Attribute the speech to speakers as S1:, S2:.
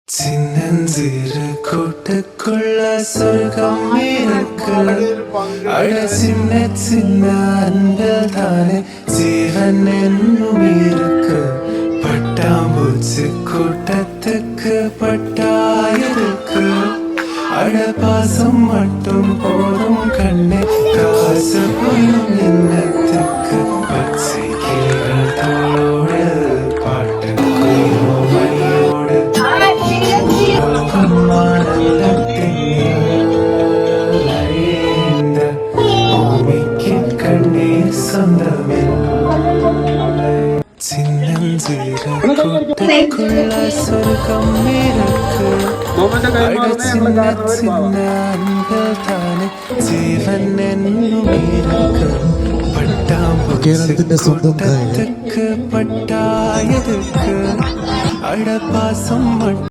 S1: சின்னஞ்சிறு கூட்டுக்குள்ள சொர்க்கம் இருக்கு. அட சின்ன சின்ன அன்பில் தானே ஜீவன் என்னும் இருக்கு. பட்டாம்பூச்சி கூட்டத்துக்கு பட்டாயிருக்கு. அட பாசம் மட்டும் போதும் கண்ணே, காசு போயும் என்னத்துக்கு. பச்சை கிளிகள் தோளோடு பாட்டு மணியோடு பூமிக்கு கண்ணீர் சொந்தமில்லை. சின்னஞ்சிறு கூட்டுக்குள்ள சொர்க்கம் இருக்கு. சின்ன சின்ன அன்பில் தானே ஜீவன் என்னும் இருக்கு. பட்டாம்பூச்சி கூட்டத்துக்கு பட்டாயதுக்கு. அட பாசம்